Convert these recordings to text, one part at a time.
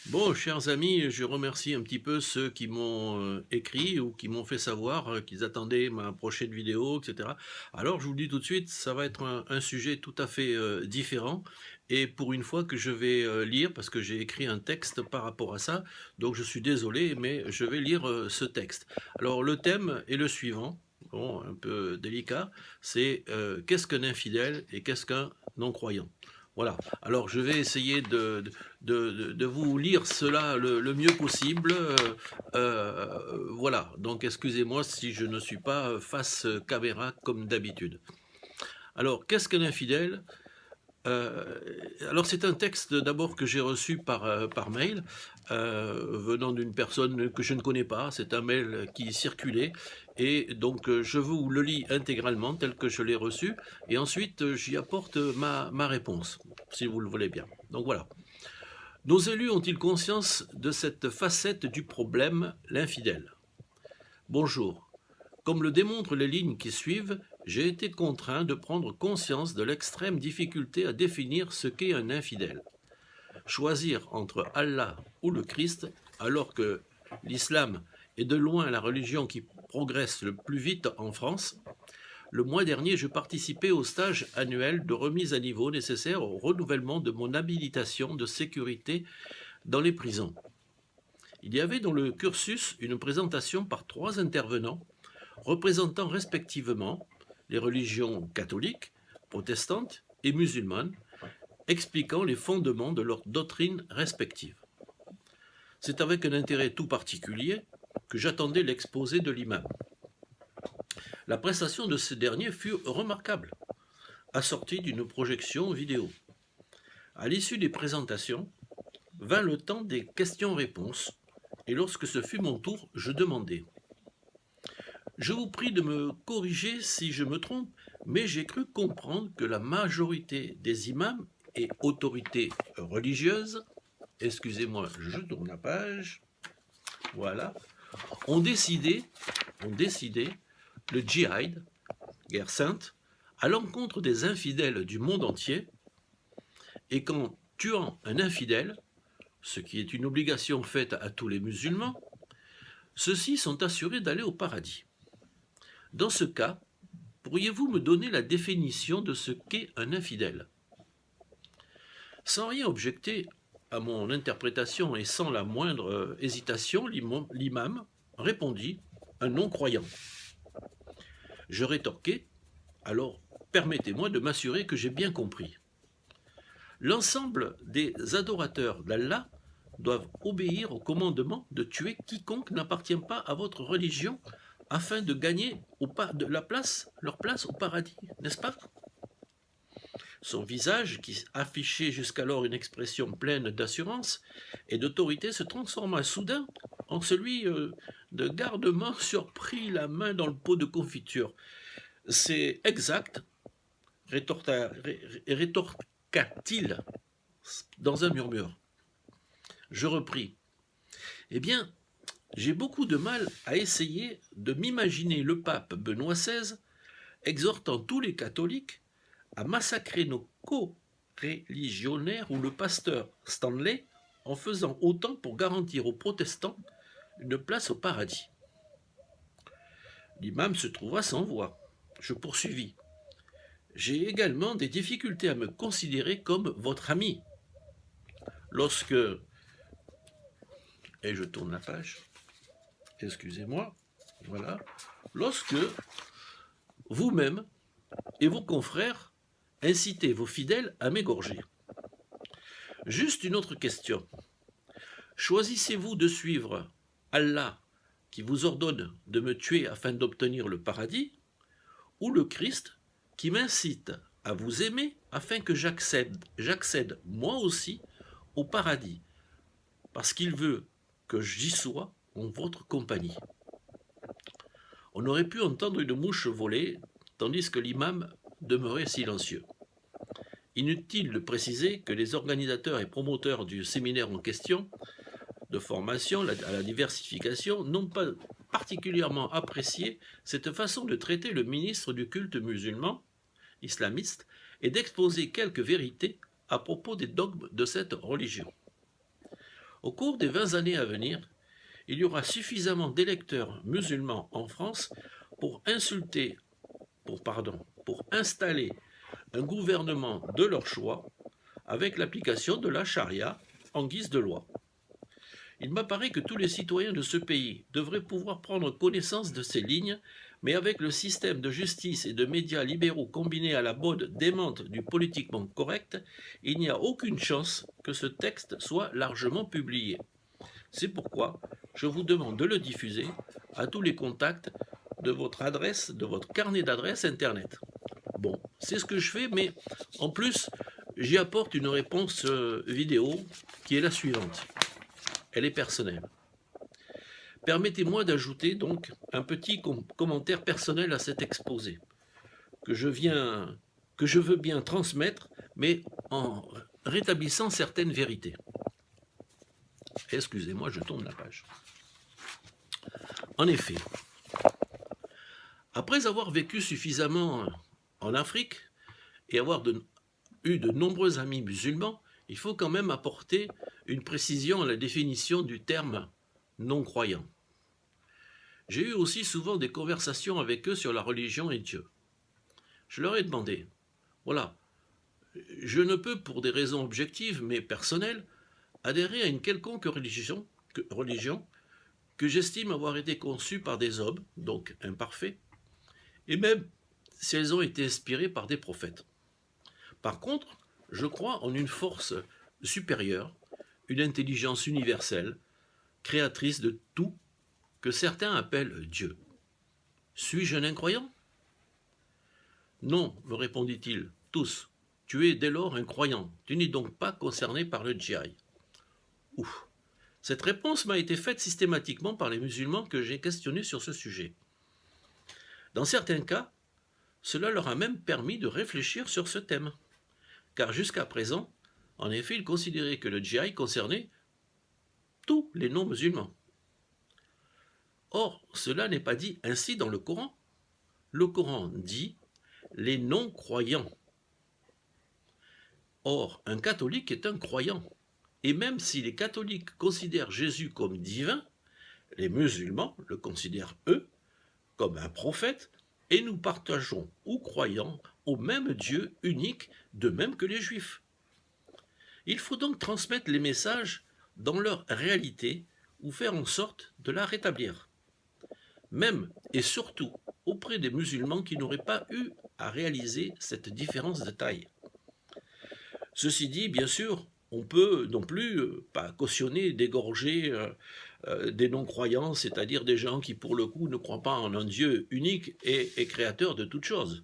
Bon, chers amis, je remercie un petit peu ceux qui m'ont écrit ou qui m'ont fait savoir qu'ils attendaient ma prochaine vidéo, etc. Alors, je vous le dis tout de suite, ça va être un sujet tout à fait différent. Et pour une fois que je vais lire, parce que j'ai écrit un texte par rapport à ça, donc je suis désolé, mais je vais lire ce texte. Alors, le thème est le suivant, bon, un peu délicat, c'est qu'est-ce qu'un infidèle et qu'est-ce qu'un non-croyant? Voilà. Alors, je vais essayer de vous lire cela le mieux possible. Voilà, donc excusez-moi si je ne suis pas face caméra comme d'habitude. Alors, qu'est-ce qu'un infidèle? euh, alors c'est un texte d'abord que j'ai reçu par mail, venant d'une personne que je ne connais pas. C'est un mail qui circulait et donc je vous le lis intégralement tel que je l'ai reçu et ensuite j'y apporte ma réponse, si vous le voulez bien. Donc voilà. Nos élus ont-ils conscience de cette facette du problème, l'infidèle? Bonjour. Comme le démontrent les lignes qui suivent, j'ai été contraint de prendre conscience de l'extrême difficulté à définir ce qu'est un infidèle. Choisir entre Allah ou le Christ, alors que l'islam est de loin la religion qui progresse le plus vite en France. Le mois dernier, je participais au stage annuel de remise à niveau nécessaire au renouvellement de mon habilitation de sécurité dans les prisons. Il y avait dans le cursus une présentation par 3 intervenants représentant respectivement les religions catholiques, protestantes et musulmanes, expliquant les fondements de leurs doctrines respectives. C'est avec un intérêt tout particulier que j'attendais l'exposé de l'imam. La prestation de ce dernier fut remarquable, assortie d'une projection vidéo. À l'issue des présentations, vint le temps des questions-réponses, et lorsque ce fut mon tour, je demandai: je vous prie de me corriger si je me trompe, mais j'ai cru comprendre que la majorité des imams et autorités religieuses, excusez-moi, je tourne la page, voilà, ont décidé le djihad, guerre sainte, à l'encontre des infidèles du monde entier, et qu'en tuant un infidèle, ce qui est une obligation faite à tous les musulmans, ceux-ci sont assurés d'aller au paradis. Dans ce cas, pourriez-vous me donner la définition de ce qu'est un infidèle? Sans rien objecter à mon interprétation et sans la moindre hésitation, l'imam répondit: un non-croyant. Je rétorquai: alors permettez-moi de m'assurer que j'ai bien compris. L'ensemble des adorateurs d'Allah doivent obéir au commandement de tuer quiconque n'appartient pas à votre religion afin de gagner leur place au paradis, n'est-ce pas? Son visage, qui affichait jusqu'alors une expression pleine d'assurance et d'autorité, se transforma soudain en celui de gardement surpris, la main dans le pot de confiture. C'est exact, rétorqua-t-il dans un murmure. Je repris: eh bien, j'ai beaucoup de mal à essayer de m'imaginer le pape Benoît XVI exhortant tous les catholiques à massacrer nos co-religionnaires ou le pasteur Stanley en faisant autant pour garantir aux protestants une place au paradis. L'imam se trouva sans voix. Je poursuivis: j'ai également des difficultés à me considérer comme votre ami. Lorsque, et je tourne la page, excusez-moi, voilà, lorsque vous-même et vos confrères incitez vos fidèles à m'égorger. Juste une autre question. Choisissez-vous de suivre Allah qui vous ordonne de me tuer afin d'obtenir le paradis, ou le Christ qui m'incite à vous aimer afin que j'accède moi aussi au paradis, parce qu'il veut que j'y sois en votre compagnie? On aurait pu entendre une mouche voler, tandis que l'imam demeurait silencieux. Inutile de préciser que les organisateurs et promoteurs du séminaire en question de formation à la diversification n'ont pas particulièrement apprécié cette façon de traiter le ministre du culte musulman, islamiste, et d'exposer quelques vérités à propos des dogmes de cette religion. Au cours des 20 années à venir, il y aura suffisamment d'électeurs musulmans en France pour pour installer un gouvernement de leur choix avec l'application de la charia en guise de loi. Il m'apparaît que tous les citoyens de ce pays devraient pouvoir prendre connaissance de ces lignes, mais avec le système de justice et de médias libéraux combiné à la mode démente du politiquement correct, il n'y a aucune chance que ce texte soit largement publié. C'est pourquoi je vous demande de le diffuser à tous les contacts de votre adresse, de votre carnet d'adresses Internet. Bon, c'est ce que je fais, mais en plus, j'y apporte une réponse vidéo qui est la suivante. Elle est personnelle. Permettez-moi d'ajouter donc un petit commentaire personnel à cet exposé que je veux bien transmettre, mais en rétablissant certaines vérités. Excusez-moi, je tourne la page. En effet, après avoir vécu suffisamment en Afrique et avoir eu de nombreux amis musulmans, il faut quand même apporter une précision à la définition du terme non-croyant. J'ai eu aussi souvent des conversations avec eux sur la religion et Dieu. Je leur ai demandé, voilà, je ne peux pour des raisons objectives mais personnelles adhérer à une quelconque religion que j'estime avoir été conçue par des hommes, donc imparfaits, et même si elles ont été inspirées par des prophètes. Par contre, je crois en une force supérieure, une intelligence universelle, créatrice de tout, que certains appellent Dieu. Suis-je un incroyant? Non, me répondit-il, tous. Tu es dès lors un croyant, tu n'es donc pas concerné par le djihad. Ouf. Cette réponse m'a été faite systématiquement par les musulmans que j'ai questionnés sur ce sujet. Dans certains cas, cela leur a même permis de réfléchir sur ce thème, car jusqu'à présent, en effet, ils considéraient que le djihad concernait tous les non-musulmans. Or, cela n'est pas dit ainsi dans le Coran. Le Coran dit les non-croyants. Or, un catholique est un croyant. Et même si les catholiques considèrent Jésus comme divin, les musulmans le considèrent, eux, comme un prophète, et nous partageons ou croyons au même Dieu unique, de même que les Juifs. Il faut donc transmettre les messages dans leur réalité ou faire en sorte de la rétablir. Même et surtout auprès des musulmans qui n'auraient pas eu à réaliser cette différence de taille. Ceci dit, bien sûr, on peut non plus pas cautionner, d'égorger des non-croyants, c'est-à-dire des gens qui, pour le coup, ne croient pas en un Dieu unique et créateur de toutes choses.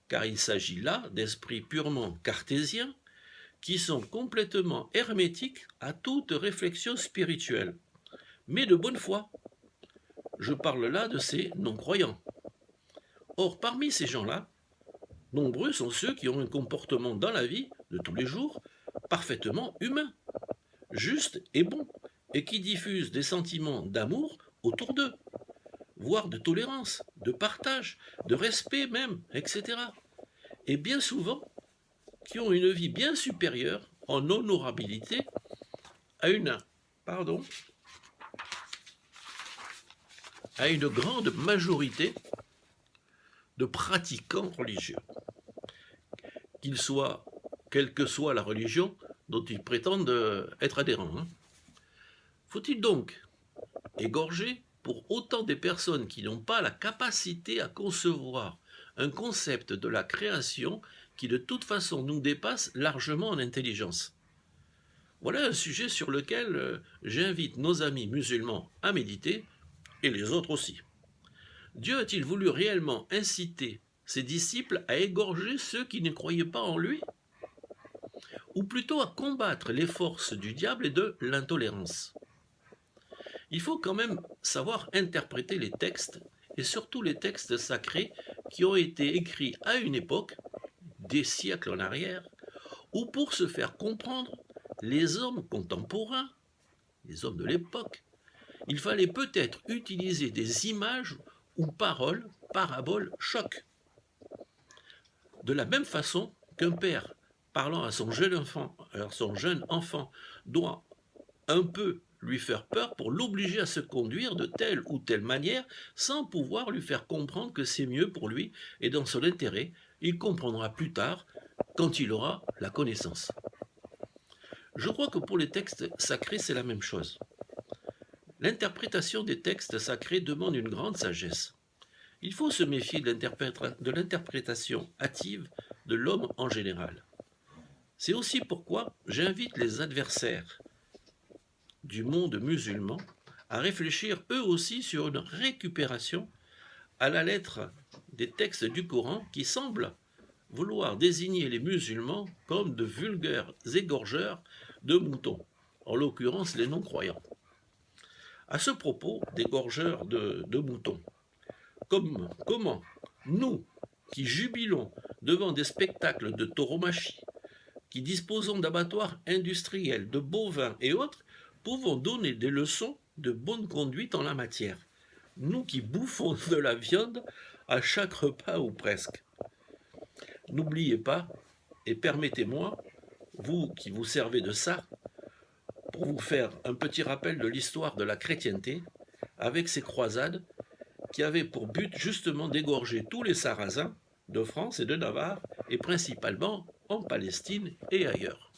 Car il s'agit là d'esprits purement cartésiens qui sont complètement hermétiques à toute réflexion spirituelle, mais de bonne foi. Je parle là de ces non-croyants. Or, parmi ces gens-là, nombreux sont ceux qui ont un comportement dans la vie de tous les jours parfaitement humain, juste et bon, et qui diffusent des sentiments d'amour autour d'eux, voire de tolérance, de partage, de respect même, etc. Et bien souvent, qui ont une vie bien supérieure en honorabilité à une grande majorité de pratiquants religieux, quelle que soit la religion dont ils prétendent être adhérents. Faut-il donc égorger pour autant des personnes qui n'ont pas la capacité à concevoir un concept de la création qui de toute façon nous dépasse largement en intelligence? Voilà un sujet sur lequel j'invite nos amis musulmans à méditer, et les autres aussi. Dieu a-t-il voulu réellement inciter ses disciples à égorger ceux qui ne croyaient pas en lui? Ou plutôt à combattre les forces du diable et de l'intolérance? Il faut quand même savoir interpréter les textes, et surtout les textes sacrés qui ont été écrits à une époque, des siècles en arrière, où pour se faire comprendre, les hommes contemporains, les hommes de l'époque, il fallait peut-être utiliser des images ou paroles, paraboles, chocs. De la même façon qu'un père parlant à son jeune enfant doit un peu lui faire peur pour l'obliger à se conduire de telle ou telle manière sans pouvoir lui faire comprendre que c'est mieux pour lui et dans son intérêt, il comprendra plus tard quand il aura la connaissance. Je crois que pour les textes sacrés, c'est la même chose. L'interprétation des textes sacrés demande une grande sagesse. Il faut se méfier de l'interprétation hâtive de l'homme en général. C'est aussi pourquoi j'invite les adversaires du monde musulman à réfléchir eux aussi sur une récupération à la lettre des textes du Coran qui semblent vouloir désigner les musulmans comme de vulgaires égorgeurs de moutons, en l'occurrence les non-croyants. À ce propos d'égorgeurs de moutons, comment nous, qui jubilons devant des spectacles de tauromachie, qui disposons d'abattoirs industriels, de bovins et autres, pouvons donner des leçons de bonne conduite en la matière, nous qui bouffons de la viande à chaque repas ou presque. N'oubliez pas, et permettez-moi, vous qui vous servez de ça, pour vous faire un petit rappel de l'histoire de la chrétienté, avec ces croisades qui avaient pour but justement d'égorger tous les Sarrasins de France et de Navarre, et principalement en Palestine et ailleurs.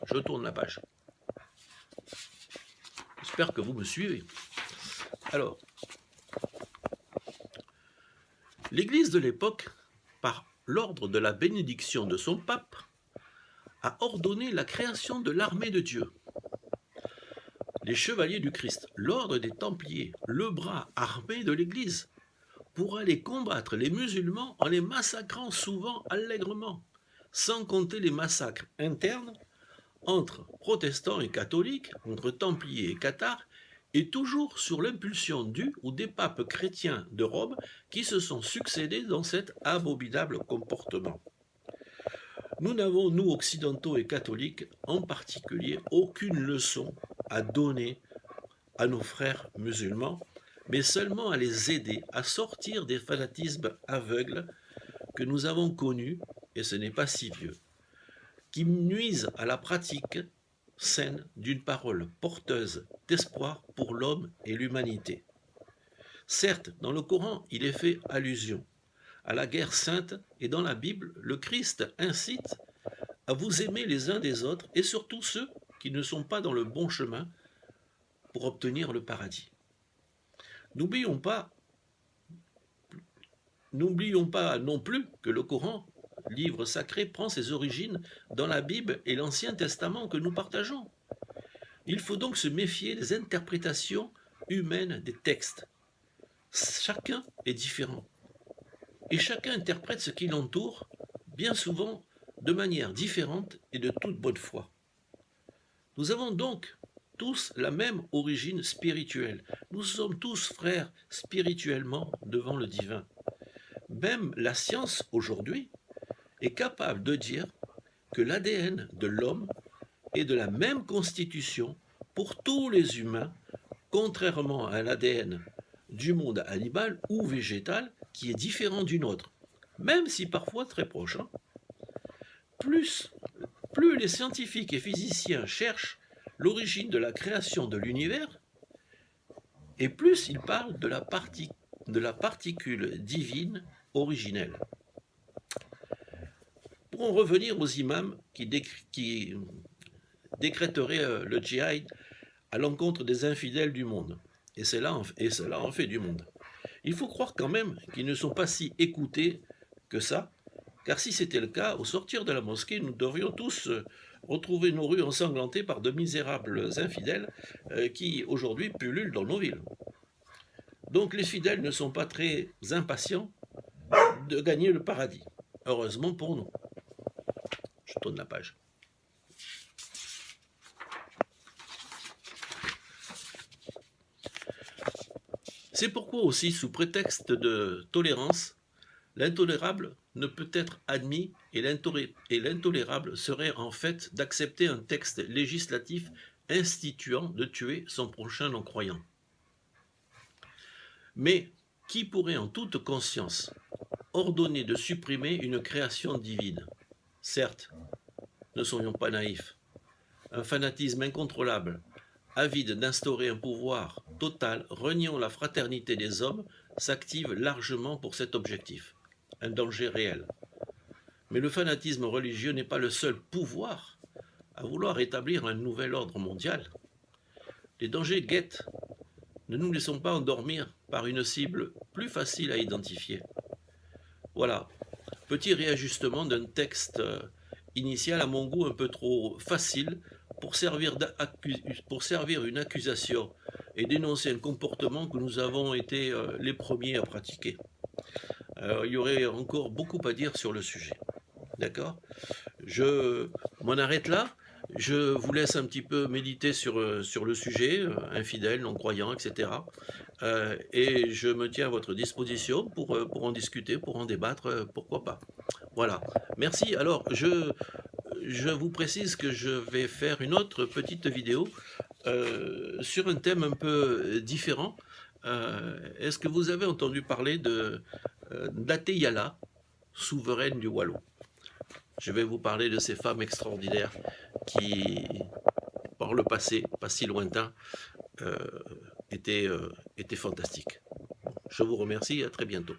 Je tourne la page. J'espère que vous me suivez. Alors, l'Église de l'époque, par l'ordre de la bénédiction de son pape, a ordonné la création de l'armée de Dieu. Les chevaliers du Christ, l'ordre des Templiers, le bras armé de l'Église, pour aller combattre les musulmans en les massacrant souvent allègrement, sans compter les massacres internes entre protestants et catholiques, entre templiers et cathares, et toujours sur l'impulsion du ou des papes chrétiens de Rome qui se sont succédés dans cet abominable comportement. Nous n'avons, nous occidentaux et catholiques en particulier, aucune leçon à donner à nos frères musulmans, mais seulement à les aider à sortir des fanatismes aveugles que nous avons connus, et ce n'est pas si vieux, qui nuisent à la pratique saine d'une parole porteuse d'espoir pour l'homme et l'humanité. Certes, dans le Coran, il est fait allusion à la guerre sainte, et dans la Bible, le Christ incite à vous aimer les uns des autres, et surtout ceux qui ne sont pas dans le bon chemin pour obtenir le paradis. N'oublions pas non plus que le Coran, livre sacré, prend ses origines dans la Bible et l'Ancien Testament que nous partageons. Il faut donc se méfier des interprétations humaines des textes. Chacun est différent. Et chacun interprète ce qui l'entoure, bien souvent de manière différente et de toute bonne foi. Nous avons donc tous la même origine spirituelle. Nous sommes tous frères spirituellement devant le divin. Même la science aujourd'hui est capable de dire que l'ADN de l'homme est de la même constitution pour tous les humains, contrairement à l'ADN du monde animal ou végétal qui est différent du nôtre, même si parfois très proche. Plus les scientifiques et physiciens cherchent l'origine de la création de l'univers, et plus ils parlent de la particule divine originelle. Pour en revenir aux imams qui décréteraient le djihad à l'encontre des infidèles du monde, et cela en fait du monde. Il faut croire quand même qu'ils ne sont pas si écoutés que ça, car si c'était le cas, au sortir de la mosquée, nous devrions tous retrouver nos rues ensanglantées par de misérables infidèles qui aujourd'hui pullulent dans nos villes. Donc les fidèles ne sont pas très impatients de gagner le paradis. Heureusement pour nous. Je tourne la page. C'est pourquoi aussi, sous prétexte de tolérance, l'intolérable ne peut être admis et l'intolérable serait en fait d'accepter un texte législatif instituant de tuer son prochain non-croyant. Mais qui pourrait en toute conscience ordonner de supprimer une création divine? Certes, ne soyons pas naïfs. Un fanatisme incontrôlable avide d'instaurer un pouvoir total, reniant la fraternité des hommes, s'active largement pour cet objectif. Un danger réel. Mais le fanatisme religieux n'est pas le seul pouvoir à vouloir établir un nouvel ordre mondial. Les dangers guettent. Ne nous laissons pas endormir par une cible plus facile à identifier. Voilà, petit réajustement d'un texte initial à mon goût un peu trop facile pour servir une accusation et dénoncer un comportement que nous avons été les premiers à pratiquer. Il y aurait encore beaucoup à dire sur le sujet. D'accord? Je m'en arrête là. Je vous laisse un petit peu méditer sur le sujet, infidèle, non-croyant, etc. Et je me tiens à votre disposition pour en discuter, pour en débattre, pourquoi pas. Voilà. Merci. Alors, je vous précise que je vais faire une autre petite vidéo sur un thème un peu différent. Est-ce que vous avez entendu parler d'Ateyala, souveraine du Wallon? Je vais vous parler de ces femmes extraordinaires qui, par le passé, pas si lointain, euh, étaient fantastiques. Je vous remercie et à très bientôt.